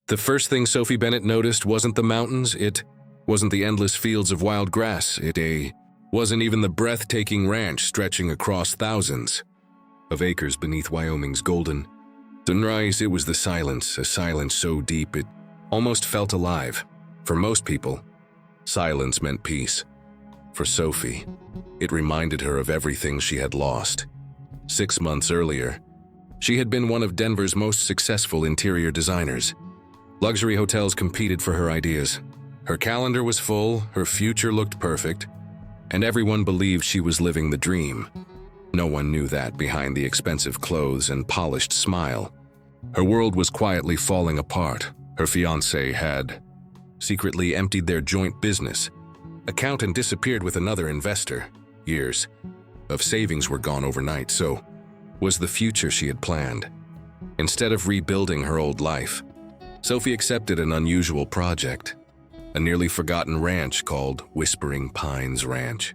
The first thing Sophie Bennett noticed wasn't the mountains, it wasn't the endless fields of wild grass, it wasn't even the breathtaking ranch stretching across thousands of acres beneath Wyoming's golden sunrise. It was the silence, a silence so deep it almost felt alive. For most people, silence meant peace. For Sophie, it reminded her of everything she had lost. 6 months earlier, she had been one of Denver's most successful interior designers. Luxury hotels competed for her ideas. Her calendar was full, her future looked perfect, and everyone believed she was living the dream. No one knew that behind the expensive clothes and polished smile, her world was quietly falling apart. Her fiancé had secretly emptied their joint business account and disappeared with another investor. Years of savings were gone overnight, so was the future she had planned. Instead of rebuilding her old life, Sophie accepted an unusual project, a nearly forgotten ranch called Whispering Pines Ranch.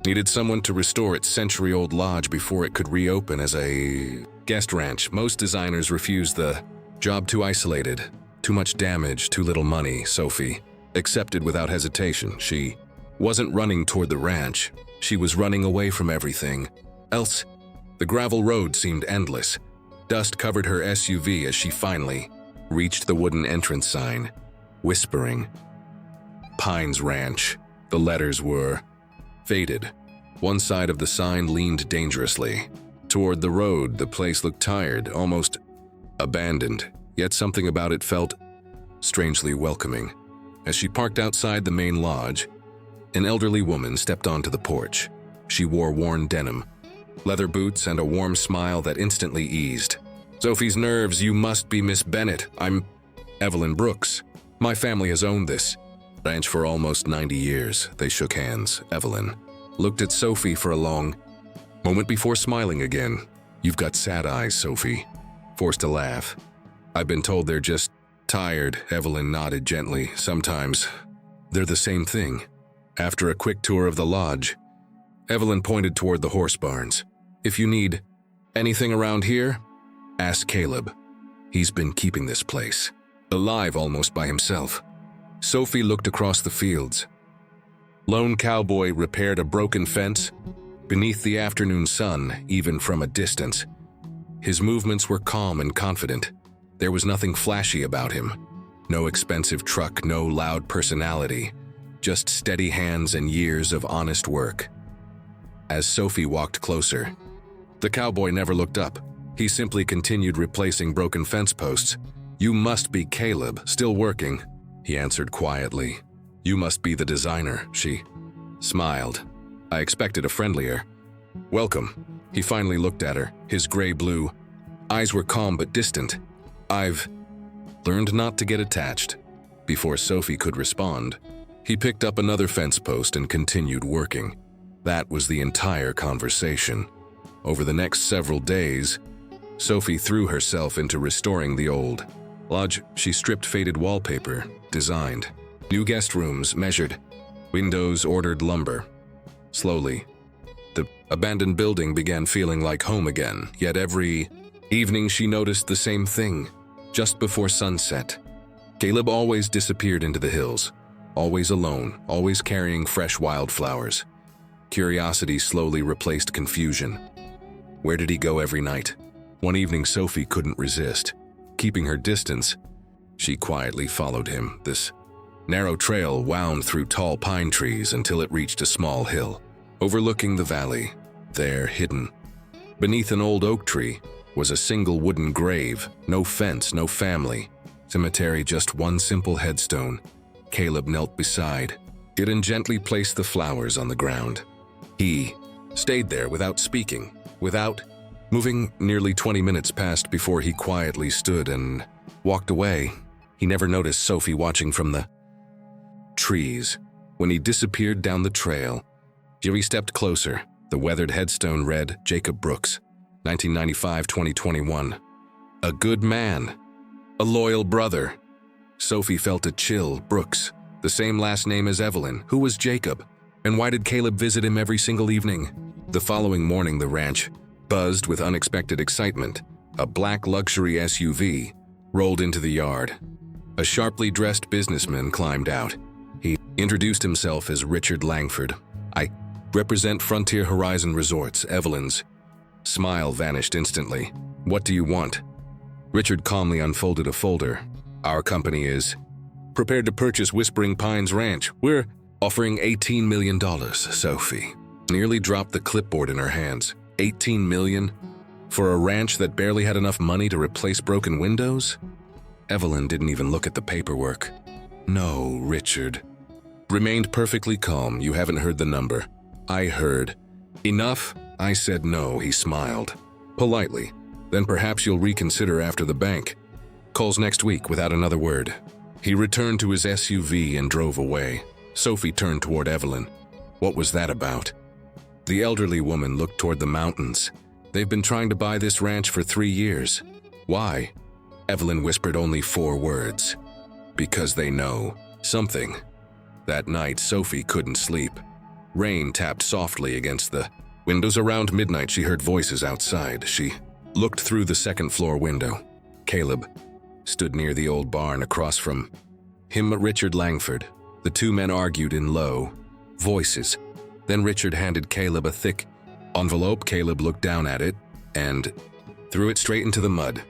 Needed someone to restore its century-old lodge before it could reopen as a guest ranch. Most designers refused the job. Too isolated, too much damage, too little money. Sophie accepted without hesitation. She wasn't running toward the ranch, she was running away from everything else. The gravel road seemed endless. Dust covered her SUV as she finally reached the wooden entrance sign, Whispering Pines Ranch. The letters were faded. One side of the sign leaned dangerously toward the road. The place looked tired, almost abandoned, yet something about it felt strangely welcoming. As she parked outside the main lodge, an elderly woman stepped onto the porch. She wore worn denim, leather boots, and a warm smile that instantly eased Sophie's nerves. "You must be Miss Bennett. I'm Evelyn Brooks. My family has owned this ranch for almost 90 years. They shook hands. Evelyn looked at Sophie for a long moment before smiling again. "You've got sad eyes, Sophie." Forced to laugh. "I've been told they're just tired." Evelyn nodded gently. "Sometimes they're the same thing." After a quick tour of the lodge, Evelyn pointed toward the horse barns. "If you need anything around here, ask Caleb. He's been keeping this place alive almost by himself." Sophie looked across the fields. Lone cowboy repaired a broken fence beneath the afternoon sun, even from a distance. His movements were calm and confident. There was nothing flashy about him. No expensive truck, no loud personality, just steady hands and years of honest work. As Sophie walked closer, the cowboy never looked up. He simply continued replacing broken fence posts. "You must be Caleb, still working," he answered quietly. "You must be the designer." She smiled. "I expected a friendlier welcome." He finally looked at her. His gray-blue eyes were calm but distant. "I've learned not to get attached." Before Sophie could respond, he picked up another fence post and continued working. That was the entire conversation. Over the next several days, Sophie threw herself into restoring the old lodge. She stripped faded wallpaper, designed new guest rooms, measured windows, ordered lumber. Slowly, the abandoned building began feeling like home again. Yet every evening she noticed the same thing. Just before sunset, Caleb always disappeared into the hills, always alone, always carrying fresh wildflowers. Curiosity slowly replaced confusion. Where did he go every night? One evening Sophie couldn't resist. Keeping her distance, she quietly followed him. This narrow trail wound through tall pine trees until it reached a small hill, overlooking the valley. There, hidden beneath an old oak tree, was a single wooden grave. No fence, no family cemetery, just one simple headstone. Caleb knelt beside it and gently placed the flowers on the ground. He stayed there without speaking, without moving. Nearly 20 minutes passed before he quietly stood and walked away. He never noticed Sophie watching from the trees. When he disappeared down the trail, Jerry stepped closer. The weathered headstone read, "Jacob Brooks, 1995-2021. A good man, a loyal brother." Sophie felt a chill. Brooks, the same last name as Evelyn. Who was Jacob? And why did Caleb visit him every single evening? The following morning, the ranch buzzed with unexpected excitement. A black luxury SUV rolled into the yard. A sharply dressed businessman climbed out. He introduced himself as Richard Langford. I represent Frontier Horizon Resorts. Evelyn's smile vanished instantly. What do you want? Richard calmly unfolded a folder. Our company is prepared to purchase Whispering Pines Ranch. We're offering $18 million, Sophie nearly dropped the clipboard in her hands. $18 million? For a ranch that barely had enough money to replace broken windows? Evelyn didn't even look at the paperwork. No, Richard remained perfectly calm. You haven't heard the number. I heard. Enough? I said no, he smiled. Politely. Then perhaps you'll reconsider after the bank. Calls next week without another word. He returned to his SUV and drove away. Sophie turned toward Evelyn. What was that about? The elderly woman looked toward the mountains. They've been trying to buy this ranch for 3 years. Why? Evelyn whispered only 4 words. Because they know something. That night, Sophie couldn't sleep. Rain tapped softly against the windows. Around midnight, she heard voices outside. She looked through the second-floor window. Caleb stood near the old barn across from him. Richard Langford. The two men argued in low voices. Then Richard handed Caleb a thick envelope. Caleb looked down at it and threw it straight into the mud.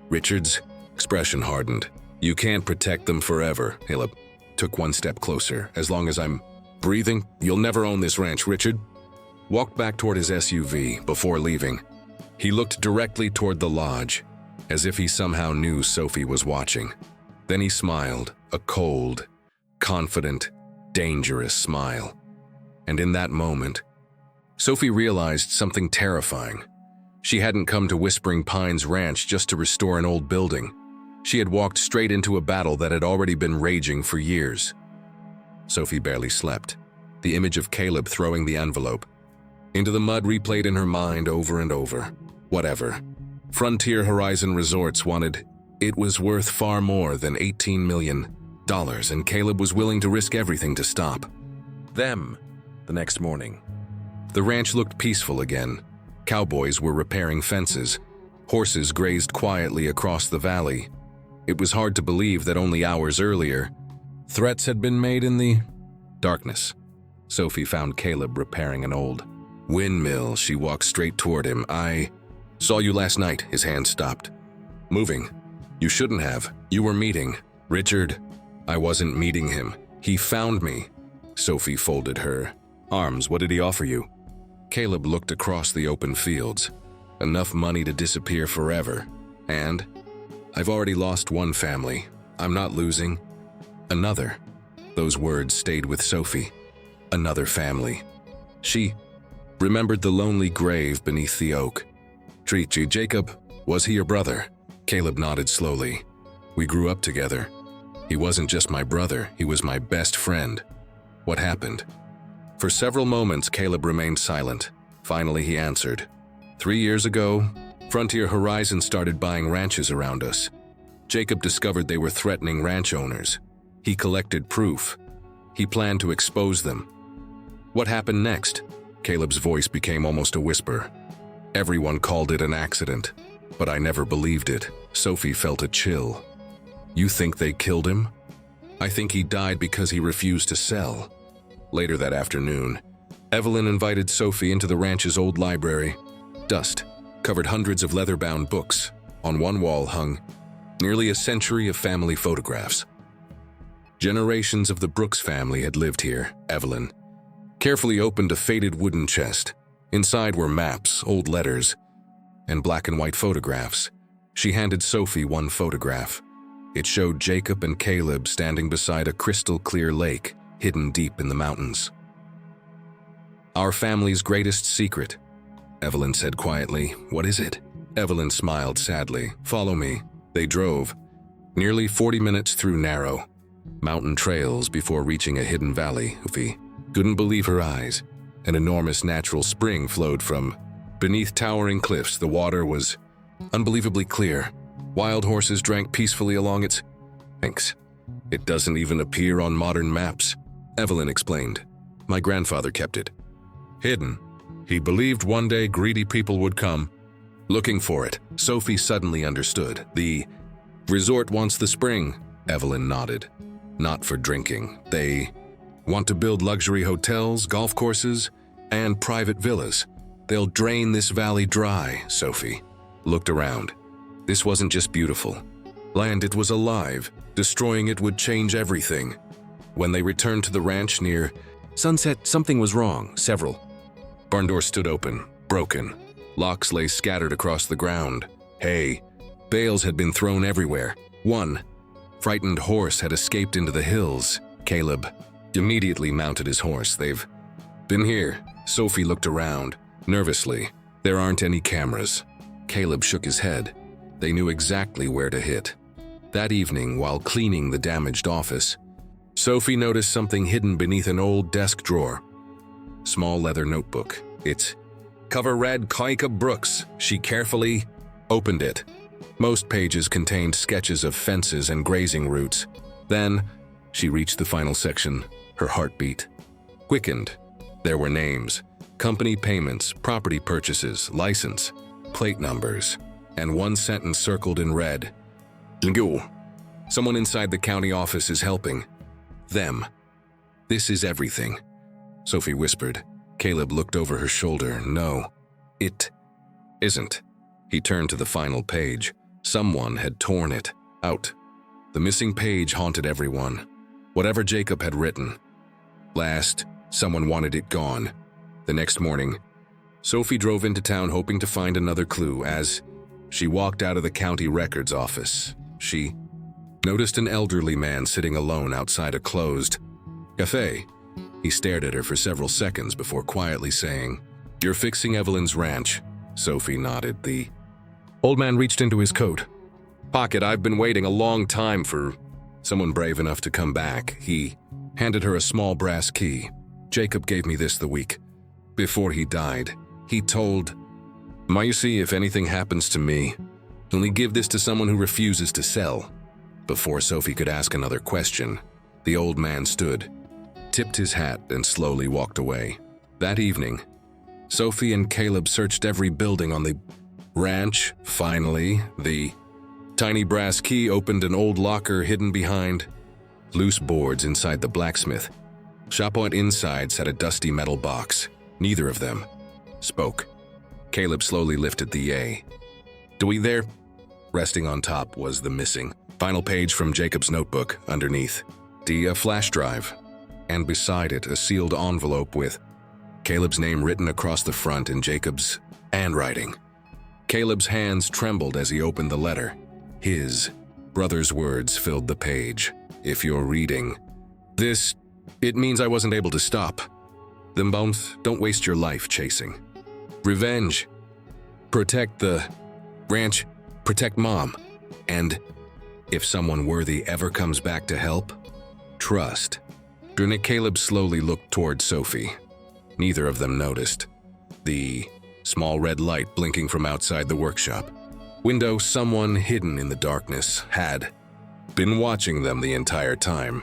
Richard's expression hardened. You can't protect them forever. Caleb took one step closer. As long as I'm breathing, you'll never own this ranch. Richard walked back toward his SUV. Before leaving, he looked directly toward the lodge, as if he somehow knew Sophie was watching. Then he smiled, a cold, confident, dangerous smile. And in that moment, Sophie realized something terrifying. She hadn't come to Whispering Pines Ranch just to restore an old building. She had walked straight into a battle that had already been raging for years. Sophie barely slept. The image of Caleb throwing the envelope into the mud replayed in her mind over and over. Whatever. Frontier Horizon Resorts wanted. It was worth far more than $18 million, and Caleb was willing to risk everything to stop them. The next morning, the ranch looked peaceful again. Cowboys were repairing fences. Horses grazed quietly across the valley. It was hard to believe that only hours earlier, threats had been made in the darkness. Sophie found Caleb repairing an old windmill. She walked straight toward him. I saw you last night. His hand stopped moving. You shouldn't have. You were meeting Richard. I wasn't meeting him. He found me. Sophie folded her arms. What did he offer you? Caleb looked across the open fields. Enough money to disappear forever. And I've already lost one family. I'm not losing another. Those words stayed with Sophie. Another family. She remembered the lonely grave beneath the oak. Treat you, Jacob. Was he your brother? Caleb nodded slowly. We grew up together. He wasn't just my brother, he was my best friend. What happened? For several moments, Caleb remained silent. Finally, he answered. 3 years ago, Frontier Horizon started buying ranches around us. Jacob discovered they were threatening ranch owners. He collected proof. He planned to expose them. What happened next? Caleb's voice became almost a whisper. Everyone called it an accident, but I never believed it. Sophie felt a chill. You think they killed him? I think he died because he refused to sell. Later that afternoon, Evelyn invited Sophie into the ranch's old library. Dust covered hundreds of leather-bound books. On one wall hung nearly a century of family photographs. Generations of the Brooks family had lived here. Evelyn carefully opened a faded wooden chest. Inside were maps, old letters, and black and white photographs. She handed Sophie one photograph. It showed Jacob and Caleb standing beside a crystal-clear lake hidden deep in the mountains. Our family's greatest secret, Evelyn said quietly. What is it? Evelyn smiled sadly. Follow me. They drove nearly 40 minutes through narrow mountain trails before reaching a hidden valley. Sophie couldn't believe her eyes. An enormous natural spring flowed from beneath towering cliffs. The water was unbelievably clear. Wild horses drank peacefully along its banks. It doesn't even appear on modern maps, Evelyn explained. My grandfather kept it hidden. He believed one day greedy people would come looking for it. Sophie suddenly understood. The resort wants the spring, Evelyn nodded. Not for drinking. They want to build luxury hotels, golf courses, and private villas. They'll drain this valley dry, Sophie looked around. This wasn't just beautiful land, it was alive. Destroying it would change everything. When they returned to the ranch near sunset, something was wrong. Several barn doors stood open, broken. Locks lay scattered across the ground. Hay, bales had been thrown everywhere. One frightened horse had escaped into the hills. Caleb immediately mounted his horse. They've been here. Sophie looked around, nervously. There aren't any cameras. Caleb shook his head. They knew exactly where to hit. That evening, while cleaning the damaged office, Sophie noticed something hidden beneath an old desk drawer. Small leather notebook. Its cover read Kaika Brooks. She carefully opened it. Most pages contained sketches of fences and grazing routes. Then, she reached the final section. Her heartbeat quickened. There were names, company payments, property purchases, license, plate numbers, and one sentence circled in red. Lingu. Someone inside the county office is helping them. This is everything, Sophie whispered. Caleb looked over her shoulder. No, it isn't. He turned to the final page. Someone had torn it out. The missing page haunted everyone. Whatever Jacob had written. Last, someone wanted it gone. The next morning, Sophie drove into town hoping to find another clue. As she walked out of the county records office, she noticed an elderly man sitting alone outside a closed cafe. He stared at her for several seconds before quietly saying, "You're fixing Evelyn's ranch." Sophie nodded. The old man reached into his coat pocket. "I've been waiting a long time for someone brave enough to come back." He handed her a small brass key. "Jacob gave me this the week before he died. He told you see, if anything happens to me, only give this to someone who refuses to sell." Before Sophie could ask another question, the old man stood, tipped his hat, and slowly walked away. That evening, Sophie and Caleb searched every building on the ranch. Finally, the tiny brass key opened an old locker hidden behind loose boards inside the blacksmith shop. On inside sat a dusty metal box. Neither of them spoke. Caleb slowly lifted the A. "Do we there?" Resting on top was the missing final page from Jacob's notebook. Underneath, a flash drive, and beside it a sealed envelope with Caleb's name written across the front in Jacob's handwriting. Caleb's hands trembled as he opened the letter. His brother's words filled the page. "If you're reading this, it means I wasn't able to stop them bones. Don't waste your life chasing revenge. Protect the ranch, protect Mom, and if someone worthy ever comes back to help, trust." Caleb slowly looked toward Sophie. Neither of them noticed the small red light blinking from outside the workshop window. Someone hidden in the darkness had been watching them the entire time.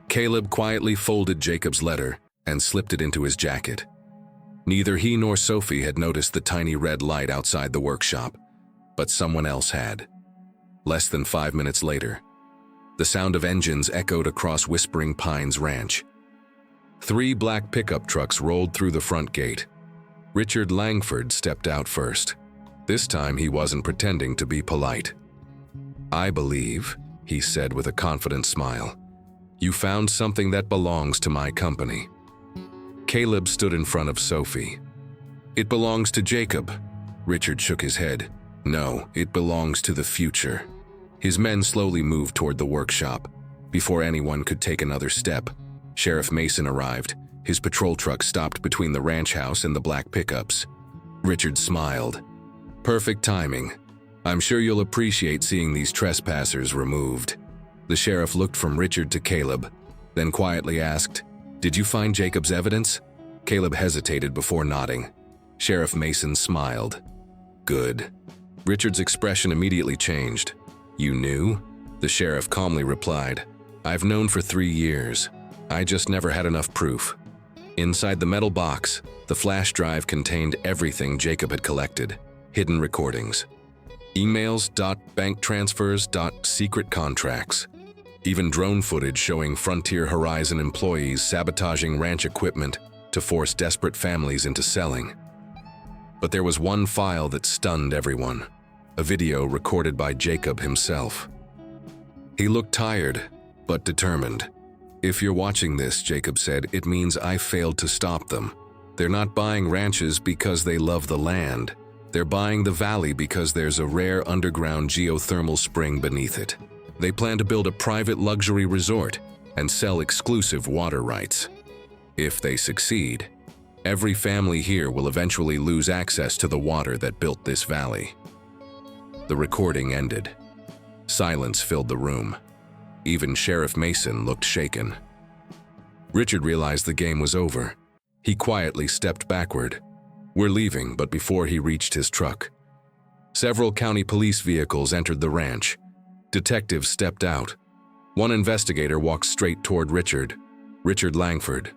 Caleb quietly folded Jacob's letter and slipped it into his jacket. Neither he nor Sophie had noticed the tiny red light outside the workshop, but someone else had. Less than 5 minutes later, the sound of engines echoed across Whispering Pines Ranch. 3 black pickup trucks rolled through the front gate. Richard Langford stepped out first. This time he wasn't pretending to be polite. "I believe," he said with a confident smile, "you found something that belongs to my company." Caleb stood in front of Sophie. "It belongs to Jacob." Richard shook his head. "No, it belongs to the future." His men slowly moved toward the workshop. Before anyone could take another step, Sheriff Mason arrived. His patrol truck stopped between the ranch house and the black pickups. Richard smiled. "Perfect timing. I'm sure you'll appreciate seeing these trespassers removed." The sheriff looked from Richard to Caleb, then quietly asked, "Did you find Jacob's evidence?" Caleb hesitated before nodding. Sheriff Mason smiled. "Good." Richard's expression immediately changed. "You knew?" The sheriff calmly replied, "I've known for 3 years. I just never had enough proof." Inside the metal box, the flash drive contained everything Jacob had collected. Hidden recordings, emails, bank transfers, secret contracts. Even drone footage showing Frontier Horizon employees sabotaging ranch equipment to force desperate families into selling. But there was one file that stunned everyone, a video recorded by Jacob himself. He looked tired, but determined. "If you're watching this," Jacob said, "it means I failed to stop them. They're not buying ranches because they love the land. They're buying the valley because there's a rare underground geothermal spring beneath it. They plan to build a private luxury resort and sell exclusive water rights. If they succeed, every family here will eventually lose access to the water that built this valley." The recording ended. Silence filled the room. Even Sheriff Mason looked shaken. Richard realized the game was over. He quietly stepped backward. "We're leaving," but before he reached his truck, several county police vehicles entered the ranch. Detectives stepped out. One investigator walked straight toward Richard Langford.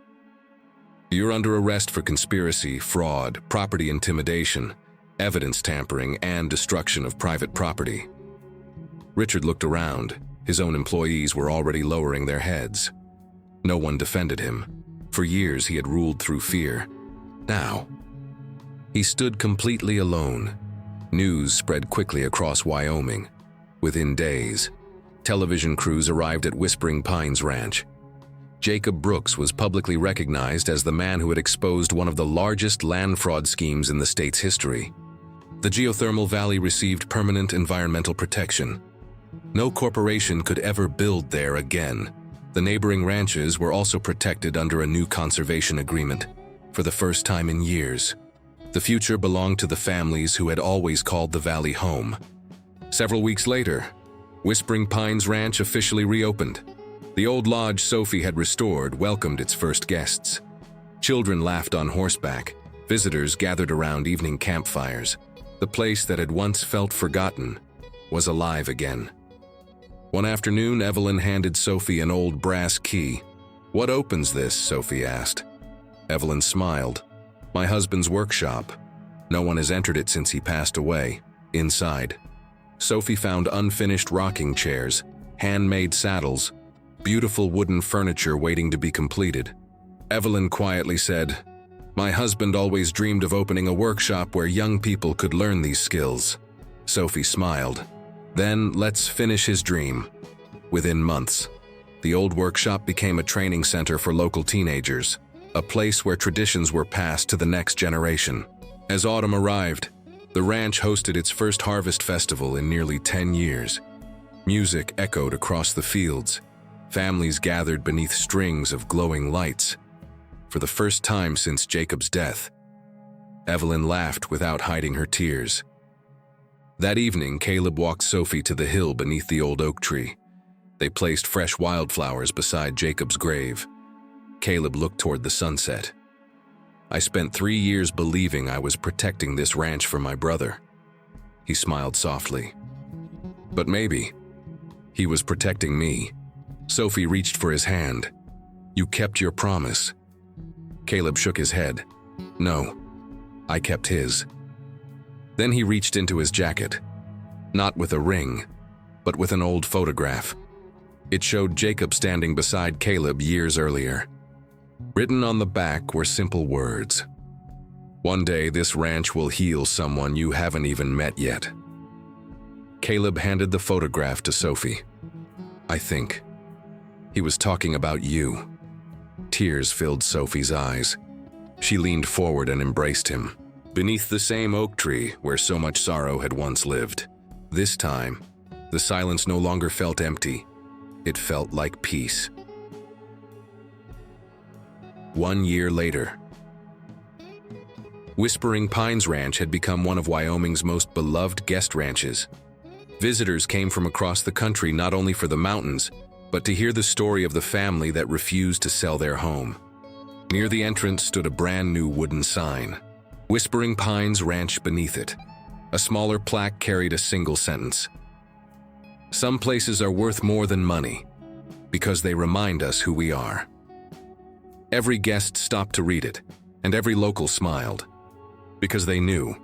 "You're under arrest for conspiracy, fraud, property intimidation, evidence tampering, and destruction of private property." Richard looked around. His own employees were already lowering their heads. No one defended him. For years he had ruled through fear. Now, he stood completely alone. News spread quickly across Wyoming. Within days, television crews arrived at Whispering Pines Ranch. Jacob Brooks was publicly recognized as the man who had exposed one of the largest land fraud schemes in the state's history. The geothermal valley received permanent environmental protection. No corporation could ever build there again. The neighboring ranches were also protected under a new conservation agreement. For the first time in years, the future belonged to the families who had always called the valley home. Several weeks later, Whispering Pines Ranch officially reopened. The old lodge Sophie had restored welcomed its first guests. Children laughed on horseback. Visitors gathered around evening campfires. The place that had once felt forgotten was alive again. One afternoon, Evelyn handed Sophie an old brass key. "What opens this?" Sophie asked. Evelyn smiled. "My husband's workshop. No one has entered it since he passed away." Inside, Sophie found unfinished rocking chairs, handmade saddles, beautiful wooden furniture waiting to be completed. Evelyn quietly said, "My husband always dreamed of opening a workshop where young people could learn these skills." Sophie smiled. "Then let's finish his dream." Within months, the old workshop became a training center for local teenagers, a place where traditions were passed to the next generation. As autumn arrived, the ranch hosted its first harvest festival in nearly 10 years. Music echoed across the fields. Families gathered beneath strings of glowing lights. For the first time since Jacob's death, Evelyn laughed without hiding her tears. That evening, Caleb walked Sophie to the hill beneath the old oak tree. They placed fresh wildflowers beside Jacob's grave. Caleb looked toward the sunset. "I spent 3 years believing I was protecting this ranch for my brother." He smiled softly. "But maybe he was protecting me." Sophie reached for his hand. "You kept your promise." Caleb shook his head. "No, I kept his." Then he reached into his jacket, not with a ring, but with an old photograph. It showed Jacob standing beside Caleb years earlier. Written on the back were simple words. "One day this ranch will heal someone you haven't even met yet." Caleb handed the photograph to Sophie. "I think he was talking about you." Tears filled Sophie's eyes. She leaned forward and embraced him. Beneath the same oak tree where so much sorrow had once lived. This time, the silence no longer felt empty. It felt like peace. 1 year later, Whispering Pines Ranch had become one of Wyoming's most beloved guest ranches. Visitors came from across the country not only for the mountains, but to hear the story of the family that refused to sell their home. Near the entrance stood a brand new wooden sign, Whispering Pines Ranch beneath it. A smaller plaque carried a single sentence. "Some places are worth more than money, because they remind us who we are." Every guest stopped to read it, and every local smiled, because they knew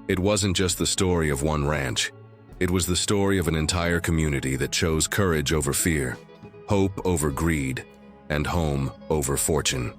it wasn't just the story of one ranch. It was the story of an entire community that chose courage over fear, hope over greed, and home over fortune.